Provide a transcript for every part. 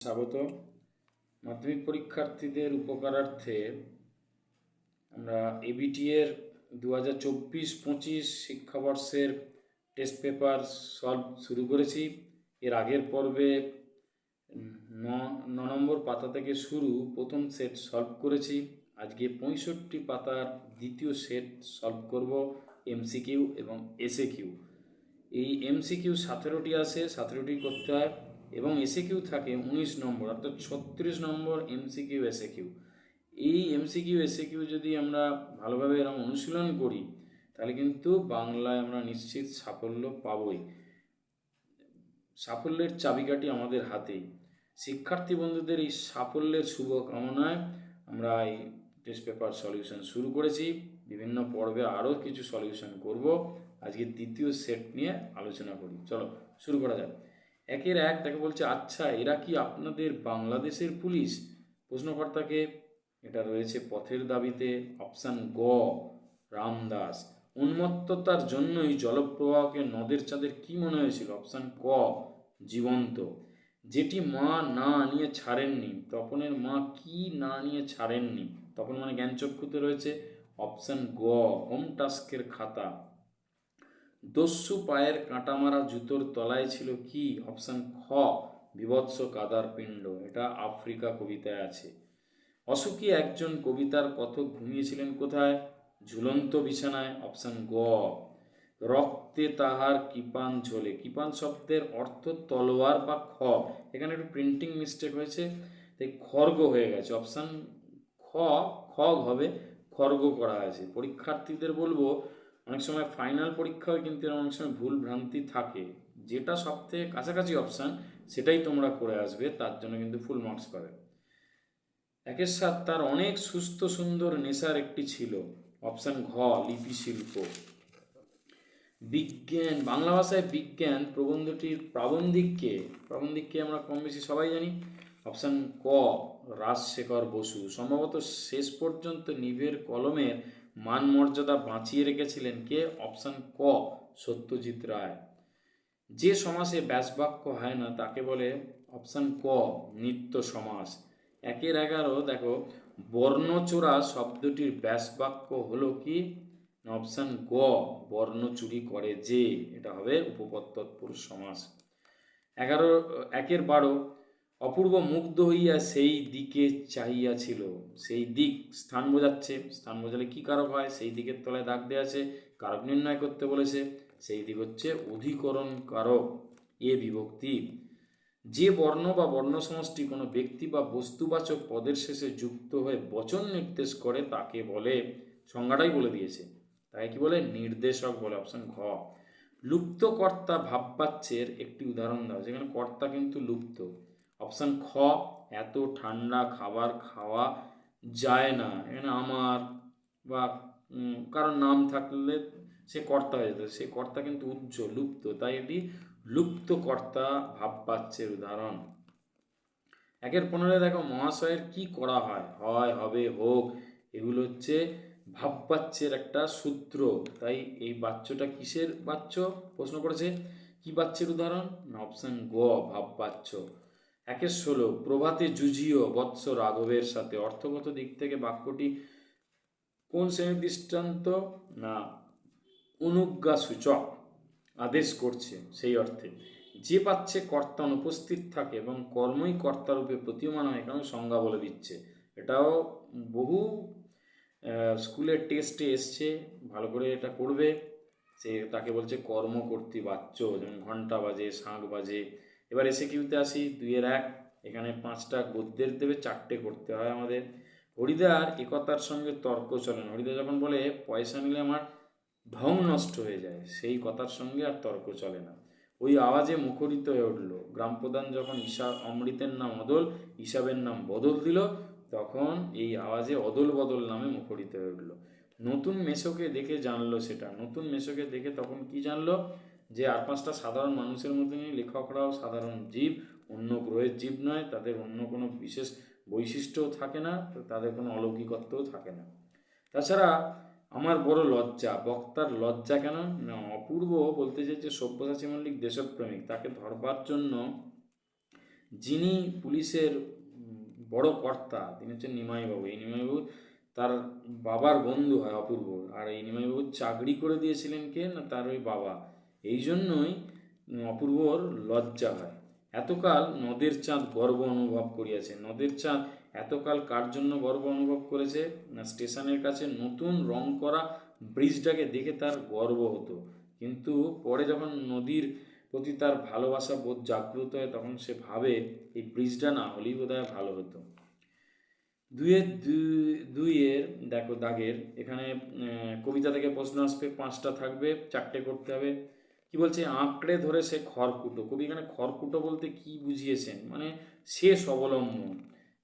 স্বাগত। মাধ্যমিক পরীক্ষার্থীদের উপকারার্থে আমরা এবিটি এর 2024-25 শিক্ষাবর্ষের টেস্ট পেপার সলভ শুরু করেছি। এর আগের পর্বে 9 নম্বর পাতা থেকে শুরু প্রথম সেট সলভ করেছি। আজকে 65 পাতার দ্বিতীয় সেট সলভ করব, এমসিকিউ এবং এসএকিউ। এই এমসিকিউ 17টি আসে, 17টি করতে হয় এবং এসএকিউ থাকে 19 নম্বর, অর্থাৎ 36 নম্বর এমসিকিউ এসএকিউ। এই এমসিকিউ এসএকিউ যদি আমরা ভালোভাবে এরকম অনুশীলন করি তাহলে কিন্তু বাংলায় আমরা নিশ্চিত সাফল্য পাবই। সাফল্যের চাবিকাঠি আমাদের হাতেই। শিক্ষার্থী বন্ধুদের এই সাফল্যের শুভ কামনায় আমরা এই টেস্ট পেপার সলিউশন শুরু করেছি। বিভিন্ন পর্বে আরও কিছু সলিউশন করব। আজকে দ্বিতীয় সেট নিয়ে আলোচনা করি। চলো শুরু করা যাক। 1-1 তাকে বলছে, আচ্ছা এরা কি আপনাদের বাংলাদেশের পুলিশ? প্রশ্নকর্তাকে, এটা রয়েছে পথের দাবিতে। অপশান গ রামদাস। উন্মত্ততার জন্যই জলপ্রবাহকে নদের চাঁদের কি মনে হয়েছিল? অপশান ক জীবন্ত। যেটি মা না নিয়ে ছাড়েননি, তপনের মা কি না নিয়ে ছাড়েননি? তপন মানে জ্ঞানচক্ষুতে রয়েছে। অপশান গ হোম টাস্কের খাতা। দস্যু পায়ের কাঁটা মারা জুতোর তলায় ছিল কি? অপশান খ বিভৎস কাদার পিণ্ড। এটা আফ্রিকা কবিতায় আছে। অসুখী একজন কবিতার কথক ঘুমিয়েছিলেন কোথায়? ঝুলন্ত বিছানায়। অপশান গ রক্তে তাহার কৃপান ঝোলে। কৃপান শব্দের অর্থ তলোয়ার বা খ। এখানে একটু প্রিন্টিং মিস্টেক হয়েছে, তাই খর্গ হয়ে গেছে। অপশান খগ হবে, খর্গ করা হয়েছে। পরীক্ষার্থীদের বলবো, অনেক সময় ফাইনাল পরীক্ষায় কিন্তু অনেক সময় ভুল ভ্রান্তি থাকে। যেটা সবথেকে কাছাকাছি অপশান সেটাই তোমরা করে আসবে, তার জন্য কিন্তু ফুল মার্কস পাবে। 1-7 তার অনেক সুস্থ সুন্দর নেশার একটি ছিল। অপশান ঘ লিপি শিল্প। বিজ্ঞান, বাংলা ভাষায় বিজ্ঞান প্রবন্ধটির প্রাবন্ধিককে আমরা কম বেশি সবাই জানি। অপশান ক রাজশেখর বসু। সম্ভবত শেষ পর্যন্ত নিভের কলমের মান মর্যাদা বাঁচিয়ে রেখেছিলেন কে? অপশান ক সত্যজিৎ রায়। যে সমাসে ব্যাসবাক্য হয় না তাকে বলে? অপশান ক নিত্য সমাস। 1-11 দেখো, বর্ণচোরা শব্দটির ব্যাসবাক্য হলো কি? অপশান গ বর্ণ চুরি করে যে। এটা হবে উপপদ তৎপুরুষ সমাস। 1-12 অপূর্ব মুগ্ধ হইয়া সেই দিকে চাহিয়াছিল। সেই দিক স্থান বোঝাচ্ছে। স্থান বোঝালে কি কারক হয়? সেই দিকের তলায় দাগ দেওয়া আছে, কারক নির্ণয় করতে বলেছে। সেই দিক হচ্ছে অধিকরণ কারক, এ বিভক্তি। যে বর্ণ বা বর্ণ সমষ্টি কোনো ব্যক্তি বা বস্তুবাচক পদের শেষে যুক্ত হয়ে বচন নির্দেশ করে তাকে বলে, সংজ্ঞাটাই বলে দিয়েছে, তাকে কি বলে? নির্দেশক বলে। অপশান ঘ। লুপ্ত কর্তা ভাববাচ্যের একটি উদাহরণ দাও, যেখানে কর্তা কিন্তু লুপ্ত। অপশান খ এত ঠান্ডা খাবার খাওয়া যায় না। এখানে আমার বা কারণ নাম থাকলে সে কর্তা হয়ে যেত, সে কর্তা কিন্তু উজ্জ্বল লুপ্ত, তাই এটি লুপ্ত কর্তা ভাববাচ্যের উদাহরণ। 1-15 দেখো, মহাশয়ের কি করা হয়? হয়, হবে, হোক, এগুলো হচ্ছে ভাববাচ্যের একটা সূত্র। তাই এই বাচ্যটা কিসের বাচ্য প্রশ্ন করেছে? কি বাচ্যের উদাহরণ? না অপশান গ ভাববাচ্য। 1-16 প্রভাতে জুঝিও বৎস রাঘবের সাথে। অর্থগত দিক থেকে বাক্যটি কোন শ্রেণীর দৃষ্টান্ত? না অনুজ্ঞাসূচক, আদেশ করছে সেই অর্থে। যে পাচ্ছে কর্তা অনুপস্থিত থাকে এবং কর্মই কর্তারূপে প্রতীয়মান হয়, এখানে সংজ্ঞা বলে দিচ্ছে। এটাও বহু স্কুলের টেস্টে এসছে, ভালো করে এটা করবে। সে তাকে বলছে কর্মকর্তী বাচ্য, যেমন ঘন্টা বাজে, শাঁখ বাজে। এবার এসএকিউতে আসি। 2-1 এখানে 5টা গদ্যের দেবে, 4টে করতে হয় আমাদের। হরিদার একতার সঙ্গে তর্ক চলে না। হরিদা যখন বলে পয়সা নিলে আমার ঢং নষ্ট হয়ে যায়, সেই কথার সঙ্গে আর তর্ক চলে না। ওই আওয়াজে মুখরিত হয়ে উঠল। গ্রামপ্রধান যখন অমৃতের নাম অদল, হিসাবের নাম বদল দিল, তখন এই আওয়াজে অদল বদল নামে মুখরিত হয়ে উঠল। নতুন মেসোকে দেখে জানলো সেটা। নতুন মেসোকে দেখে তখন কি জানলো? যে 4-5টা সাধারণ মানুষের মতনই লেখকরাও সাধারণ জীব, অন্য গ্রহের জীব নয়, তাদের অন্য কোনো বিশেষ বৈশিষ্ট্যও থাকে না, তাদের কোনো অলৌকিকত্বও থাকে না। তাছাড়া আমার বড় লজ্জা। বক্তার লজ্জা কেন? না অপূর্ব বলতে চাইছে সব্যসাচী মল্লিক দেশপ্রেমিক, তাকে ধরবার জন্য যিনি পুলিশের বড় কর্তা তিনি হচ্ছেন নিমাইবাবু। এই নিমাইবাবু তার বাবার বন্ধু হয় অপূর্ব, আর এই নিমাইবাবু চাকরি করে দিয়েছিলেন কে না তার ওই বাবা। এই জন্যই অপূর্বর লজ্জা হয়। এতকাল নদের চাঁদ গর্ব অনুভব করিয়াছে। নদের চাঁদ এতকাল কার জন্য গর্ব অনুভব করেছে না স্টেশনের কাছে নতুন রং করা ব্রিজটাকে দেখে তার গর্ব হতো, কিন্তু পরে যখন নদীর প্রতি তার ভালোবাসা বোধ জাগ্রত হয় তখন সে ভাবে এই ব্রিজটা না হলেই বোধহয় ভালো হতো। দুইয়ের দেখো দাগের এখানে কবিতা থেকে প্রশ্ন আসবে, 5টা থাকবে, 4টে করতে হবে। কি বলছে, আঁকড়ে ধরে সে খড়কুটো। কবি এখানে খড়কুটো বলতে কি বুঝিয়েছেন, মানে শেষ অবলম্বন,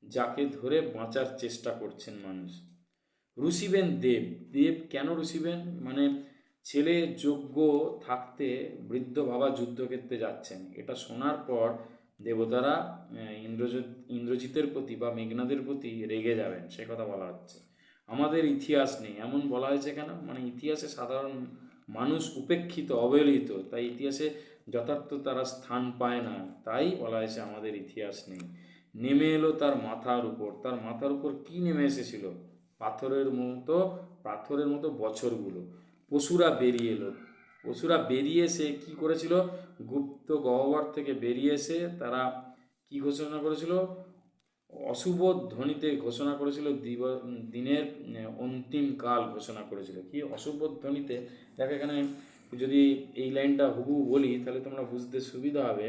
যাকে ধরে বাঁচার চেষ্টা করছেন মানুষ। রুষিবেন দেব। দেব কেন রুষিবেন, মানে ছেলে যোগ্য থাকতে বৃদ্ধ বাবা যুদ্ধক্ষেত্রে যাচ্ছেন, এটা শোনার পর দেবতারা ইন্দ্রজিতের প্রতি বা মেঘনাদের প্রতি রেগে যাবেন, সে কথা বলা হচ্ছে। আমাদের ইতিহাস নেই, এমন বলা হয়েছে কেন, মানে ইতিহাসে সাধারণ মানুষ উপেক্ষিত অবহেলিত, তাই ইতিহাসে যথার্থ তারা স্থান পায় না, তাই বলা হয়েছে আমাদের ইতিহাস নেই। নেমে এলো তার মাথার উপর। তার মাথার উপর কি নেমে এসেছিল, পাথরের মতো বছরগুলো। পশুরা বেরিয়ে এলো। পশুরা বেরিয়ে এসে কী করেছিল, গুপ্ত গহ্বর থেকে বেরিয়ে এসে তারা কি ঘোষণা করেছিল, অশুভ ধ্বনিতে ঘোষণা করেছিল দিনের অন্তিম কাল ঘোষণা করেছিল। কি অশুভ ধ্বনিতে, দেখো এখানে যদি এই লাইনটা হুবহু বলি তাহলে তোমরা বুঝতে সুবিধা হবে।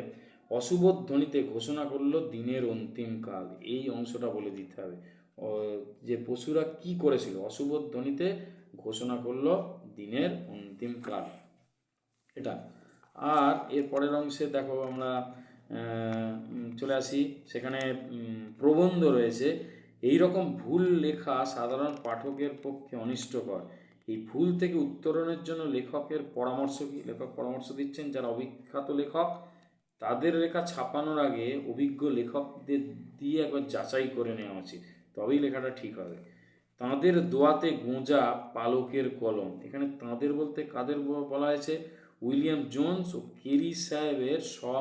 অশুভ ধ্বনিতে ঘোষণা করলো দিনের অন্তিম কাল, এই অংশটা বলে দিতে হবে যে পশুরা কি করেছিল, অশুভ ধ্বনিতে ঘোষণা করলো দিনের অন্তিম কাল, এটা। আর এর পরের অংশে দেখো আমরা চলে আসি, সেখানে প্রবন্ধ রয়েছে। এই রকম ভুল লেখা সাধারণ পাঠকের পক্ষে অনিষ্টকর। এই ভুল থেকে উত্তরণের জন্য লেখকের পরামর্শ কি, লেখক পরামর্শ দিচ্ছেন যারা অবিখ্যাত লেখক তাদের লেখা ছাপানোর আগে অভিজ্ঞ লেখকদের দিয়ে একবার যাচাই করে নেওয়া উচিত, তবেই লেখাটা ঠিক হবে। তাঁদের দোয়াতে গোঁজা পালকের কলম। এখানে তাঁদের বলতে কাদের বলা হয়েছে, উইলিয়াম জোন্স ও কেরি সাহেবের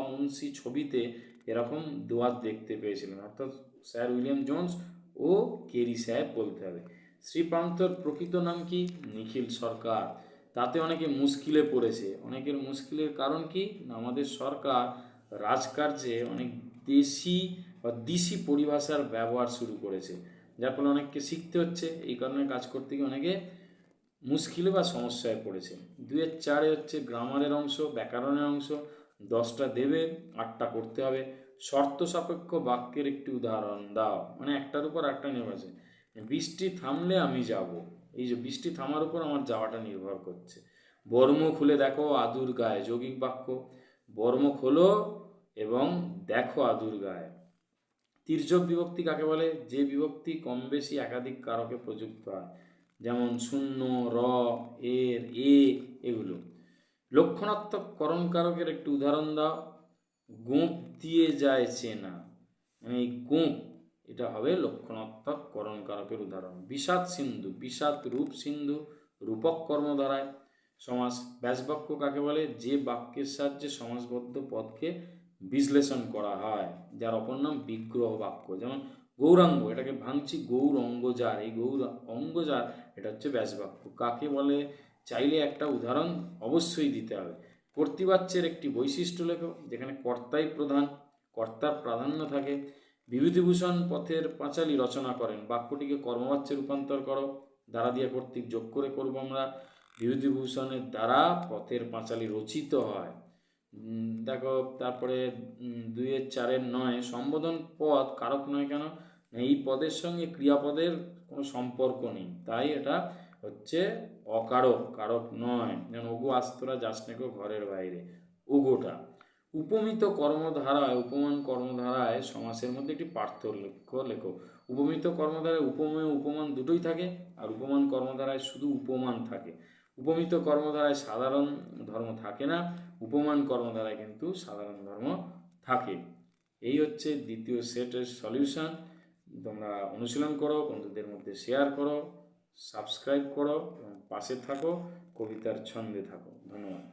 মুন্সি ছবিতে এরকম দোয়াত দেখতে পেয়েছিলেন, অর্থাৎ স্যার উইলিয়াম জোন্স ও কেরি সাহেব বলতে হবে। শ্রীপ্রান্তর প্রকৃত নাম কি, নিখিল সরকার। তাতে অনেকে মুশকিলে পড়েছে। অনেকের মুশকিলের কারণ কি না আমাদের সরকার রাজকার্যে অনেক দেশি বা দিশি পরিভাষার ব্যবহার শুরু করেছে, যার ফলে অনেককে শিখতে হচ্ছে, এই কারণে কাজ করতে গিয়ে অনেকে মুশকিলে বা সমস্যায় পড়েছে। 2-4 হচ্ছে গ্রামারের অংশ, ব্যাকরণের অংশ, 10টা দেবে, 8টা করতে হবে। শর্ত সাপেক্ষ বাক্যের একটি উদাহরণ দাও, মানে একটার উপর একটা নির্ভর আছে। বৃষ্টি থামলে আমি যাব, এই যে বৃষ্টি থামার উপর আমার যাওয়াটা নির্ভর করছে। বর্ম খুলে দেখো আদুর গায়ে, যৌগিক বাক্য, বর্ম খোলো এবং দেখো আদুর গায়ে। তির্যক বিভক্তি কাকে বলে, যে বিভক্তি কম বেশি একাধিক কারকে প্রযুক্ত হয়, যেমন শূন্য, র, এর, এগুলো। লক্ষণাত্মক করণ কারকের একটি উদাহরণ দাও। গোঁপ দিয়ে যায় চেনা, মানে এই গোঁপ এটা হবে লক্ষণাত্মক করণ কারকের উদাহরণ। বিষাদ সিন্ধু, বিষাদ রূপ সিন্ধু, রূপক কর্মধারায় সমাস। ব্যাসবাক্য কাকে বলে, যে বাক্যের সাহায্যে সমাসবদ্ধ পদকে বিশ্লেষণ করা হয়, যার অপর নাম বিগ্রহ বাক্য। যেমন গৌরাঙ্গ, এটাকে ভাঙছি গৌর অঙ্গজার, এই গৌর অঙ্গজার এটা হচ্ছে ব্যাসবাক্য। কাকে বলে চাইলে একটা উদাহরণ অবশ্যই দিতে হবে। কর্তৃবাচ্যের একটি বৈশিষ্ট্য লেখো, যেখানে কর্তাই প্রধান, কর্তার প্রাধান্য থাকে। বিভূতিভূষণ পথের পাঁচালী রচনা করেন, বাক্যটিকে কর্মবাচ্যে রূপান্তর করো, দ্বারা দিয়া কর্তৃক যোগ করে করবো আমরা। বিভূতিভূষণের দ্বারা পথের পাঁচালী রচিত হয়। দেখো তারপরে 2-4-9 সম্বোধন পদ কারক নয় কেন, এই পদের সঙ্গে ক্রিয়াপদের কোনো সম্পর্ক নেই, তাই এটা হচ্ছে অকারক, কারক নয়। যেমন ওগো আস্তরা যাসনেকো ঘরের বাইরে, ওগোটা। উপমিত কর্মধারায় উপমান কর্মধারায় সমাসের মধ্যে একটি পার্থক্য লেখো। উপমিত কর্মধারায় উপমেয় উপমান দুটোই থাকে, আর উপমান কর্মধারায় শুধু উপমান থাকে। উপমিত কর্মধারায় সাধারণ ধর্ম থাকে না, উপমান কর্মধারায় কিন্তু সাধারণ ধর্ম থাকে। এই হচ্ছে দ্বিতীয় সেটের সলিউশন। তোমরা অনুশীলন করো, বন্ধুদের মধ্যে শেয়ার করো, সাবস্ক্রাইব করো এবং পাশে থাকো, কবিতার ছন্দে থাকো। ধন্যবাদ।